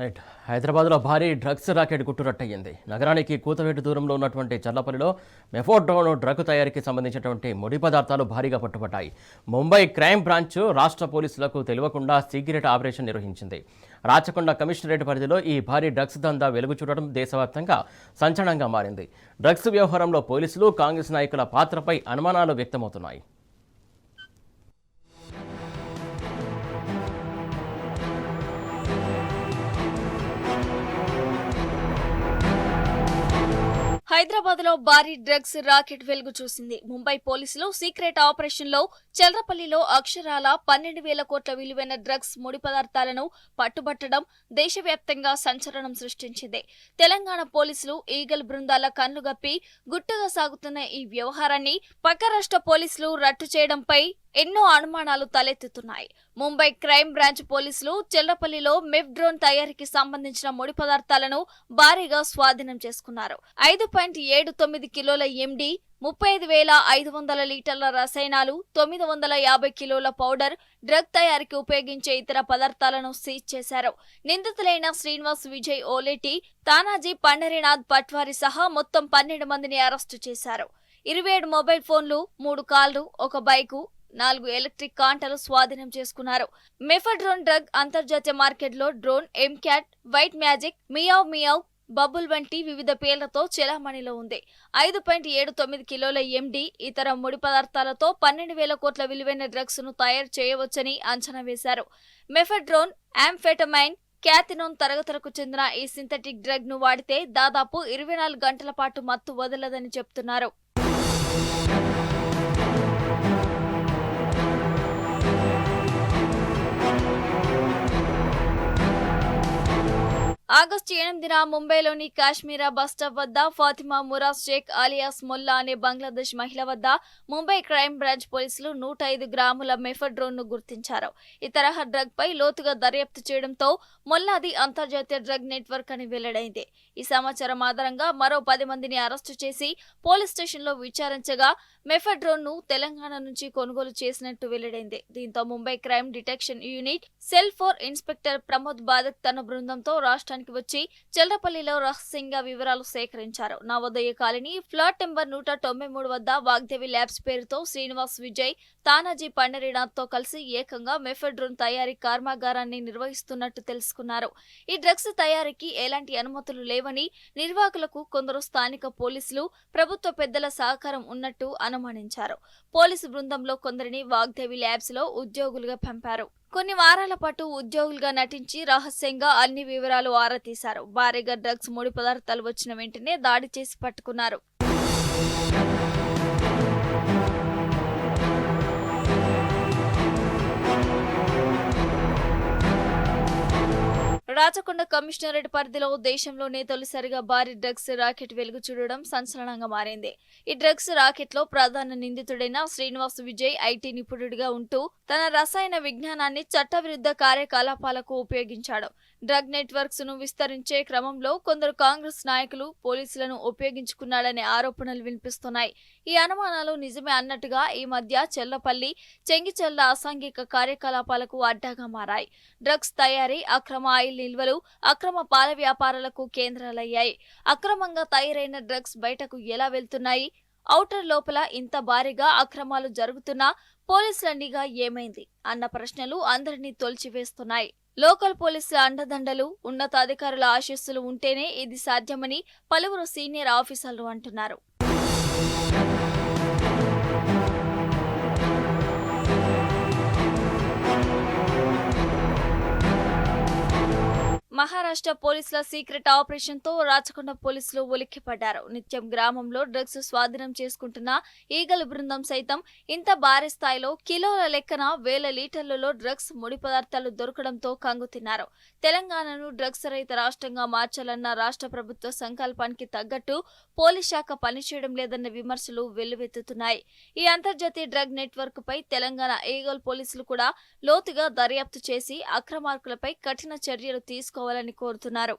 Right. హైదరాబాద్లో భారీ drugs rocket గుట్టురట్టయింది. నగరానికి కూతవేటు దూరంలో ఉన్నటువంటి చల్లపల్లిలో మెఫోడ్రోన్ డ్రగ్ తయారీకి సంబంధించినటువంటి ముడి పదార్థాలు భారీగా పట్టుబడ్డాయి. ముంబై క్రైమ్ బ్రాంచ్ రాష్ట్ర పోలీసులకు తెలియకుండా సీక్రెట్ ఆపరేషన్ నిర్వహించింది. రాచకొండ కమిషనరేట్ పరిధిలో ఈ భారీ డ్రగ్స్ దందా వెలుగు చూడడం దేశవ్యాప్తంగా సంచలనంగా మారింది. డ్రగ్స్ వ్యవహారంలో పోలీసులు, కాంగ్రెస్ నాయకుల పాత్రపై అనుమానాలు వ్యక్తమవుతున్నాయి. హైదరాబాద్ లో భారీ డ్రగ్స్ రాకెట్ వెలుగు చూసింది. ముంబై పోలీసులు సీక్రెట్ ఆపరేషన్ లో చల్రపల్లిలో అక్షరాల 12,000 కోట్ల విలువైన డ్రగ్స్ ముడి పదార్థాలను పట్టుబట్టడం దేశవ్యాప్తంగా సంచలనం సృష్టించింది. తెలంగాణ పోలీసులు ఈగల్ బృందాల కన్నుగప్పి గుట్టుగా సాగుతున్న ఈ వ్యవహారాన్ని పక్క రాష్ట్ర పోలీసులు రట్టు చేయడంపై ఎన్నో అనుమానాలు తలెత్తుతున్నాయి. ముంబై క్రైమ్ బ్రాంచ్ పోలీసులు చెల్లపల్లిలో మెఫ్ డ్రోన్ తయారీకి సంబంధించిన ముడి పదార్థాలను భారీగా స్వాధీనం చేసుకున్నారు. 5.79 కిలోల ఎండి, 35,500 లీటర్ల రసాయనాలు, 950 కిలోల పౌడర్, డ్రగ్ తయారీకి ఉపయోగించే ఇతర పదార్థాలను సీజ్ చేశారు. నిందితులైన శ్రీనివాస్, విజయ్ ఓలేటి, తానాజీ పండరీనాథ్ పట్వారి సహా మొత్తం 12 మందిని అరెస్టు చేశారు. 27 మొబైల్ ఫోన్లు, 3 కార్లు, 1 బైకు, 4 ఎలక్ట్రిక్ కాంటలు స్వాధీనం చేసుకున్నారు. మెఫడ్రోన్ డ్రగ్ అంతర్జాతీయ మార్కెట్లో drone, ఎంక్యాట్, white magic, meow meow, bubble వంటి వివిధ పేర్లతో చెలామణిలో ఉంది. 5.79 కిలోల ఎండి, ఇతర ముడి పదార్థాలతో 12,000 కోట్ల విలువైన డ్రగ్స్ ను తయారు చేయవచ్చని అంచనా వేశారు. మెఫడ్రోన్, యాంఫెటమైన్, క్యాథినోన్ తరగతులకు చెందిన ఈ సింథటిక్ డ్రగ్ ను వాడితే దాదాపు 24 గంటల పాటు మత్తు వదలదని చెప్తున్నారు. ఆగస్టు 8న ముంబైలోని కాశ్మీరా బస్టాప్ వద్ద ఫాతిమా మురాజ్ షేక్ అలియాస్ మొల్లా అనే బంగ్లాదేశ్ మహిళ వద్ద ముంబై క్రైమ్ బ్రాంచ్ పోలీసులు 105 గ్రాముల మెఫడ్రోన్ ను గుర్తించారు. ఈ తరహా డ్రగ్ పై లోతుగా దర్యాప్తు చేయడంతో మొల్లాది అంతర్జాతీయ డ్రగ్ నెట్వర్క్ అని వెల్లడైంది. ఈ సమాచారం ఆధారంగా మరో 10 మందిని అరెస్టు చేసి పోలీస్ స్టేషన్ లో విచారించగా మెఫడ్రోన్ ను తెలంగాణ నుంచి కొనుగోలు చేసినట్టు వెల్లడైంది. దీంతో Mumbai crime detection unit cell 4 inspector Pramod Badak తన బృందంతో రాష్ట్రానికి వచ్చి చెల్లపల్లిలో రహస్యంగా వివరాలు సేకరించారు. నవోదయ కాలనీ ఫ్లాట్ నెంబర్ 193 వద్ద వాగ్దేవి ల్యాబ్స్ పేరుతో శ్రీనివాస్, విజయ్, తానాజీ పండరీనాథ్ తో కలిసి ఏకంగా మెఫడ్రోన్ తయారీ కర్మాగారాన్ని నిర్వహిస్తున్నట్టు తెలుసుకున్నారు. ఈ డ్రగ్స్ తయారీకి ఎలాంటి అనుమతులు లేవని, నిర్వాహకులకు కొందరు స్థానిక పోలీసులు, ప్రభుత్వ పెద్దల సహకారం ఉన్నట్టు అనుమానించారు. పోలీసు బృందంలో కొందరిని వాగ్దేవి ల్యాబ్స్ లో ఉద్యోగులుగా పంపారు. కొన్ని వారాల పాటు ఉద్యోగులుగా నటించి రహస్యంగా అన్ని వివరాలు ఆరా తీశారు. భారీగా డ్రగ్స్ ముడి పదార్థాలు వచ్చిన వెంటనే దాడి చేసి పట్టుకున్నారు. రాచకొండ కమిషనరేట్ పరిధిలో దేశంలోనే తొలిసారిగా భారీ డ్రగ్స్ రాకెట్ వెలుగు చూడడం సంచలనంగా మారింది. ఈ డ్రగ్స్ రాకెట్ లో ప్రధాన నిందితుడైన శ్రీనివాస్ విజయ్ ఐటీ నిపుణుడిగా ఉంటూ తన రసాయన విజ్ఞానాన్ని చట్టవిరుద్ధ కార్యకలాపాలకు ఉపయోగించాడు. డ్రగ్ నెట్వర్క్స్ ను విస్తరించే క్రమంలో కొందరు కాంగ్రెస్ నాయకులు, పోలీసులను ఉపయోగించుకున్నాడనే ఆరోపణలు వినిపిస్తున్నాయి. ఈ అనుమానాలు నిజమే అన్నట్టుగా ఈ మధ్య చెల్లపల్లి, చెంగిచెల్ల అసాంఘిక కార్యకలాపాలకు అడ్డాగా మారాయి. డ్రగ్స్ తయారీ, అక్రమ ఆయిల్ నిల్వలు, అక్రమ పాల వ్యాపారాలకు కేంద్రాలయ్యాయి. అక్రమంగా తయారైన డ్రగ్స్ బయటకు ఎలా వెళ్తున్నాయి? ఔటర్ లోపల ఇంత భారీగా అక్రమాలు జరుగుతున్నా పోలీసుల నిఘా ఏమైంది అన్న ప్రశ్నలు అందరినీ తొలిచివేస్తున్నాయి. లోకల్ పోలీసుల అండదండలు, ఉన్నతాధికారుల ఆశీస్సులు ఉంటేనే ఇది సాధ్యమని పలువురు సీనియర్ ఆఫీసర్లు అంటున్నారు. మహారాష్ట్ర పోలీసుల సీక్రెట్ ఆపరేషన్ తో రాచకొండ పోలీసులు ఉలిక్కిపడ్డారు. నిత్యం గ్రామంలో డ్రగ్స్ స్వాధీనం చేసుకుంటున్న ఈగల్ బృందం సైతం ఇంత భారీ స్థాయిలో కిలోల లెక్కన 1000 లీటర్లలో డ్రగ్స్ ముడి పదార్థాలు దొరకడంతో కంగుతిన్నారు. తెలంగాణను డ్రగ్స్ రహిత రాష్ట్రంగా మార్చాలన్న రాష్ట్ర ప్రభుత్వ సంకల్పానికి తగ్గట్టు పోలీస్ శాఖ పనిచేయడం లేదన్న విమర్శలు వెల్లువెత్తుతున్నాయి. ఈ అంతర్జాతీయ డ్రగ్ నెట్వర్క్ పై తెలంగాణ ఈగల్ పోలీసులు కూడా లోతుగా దర్యాప్తు చేసి అక్రమార్కులపై కఠిన చర్యలు తీసుకోవాలని కోరుతున్నారు.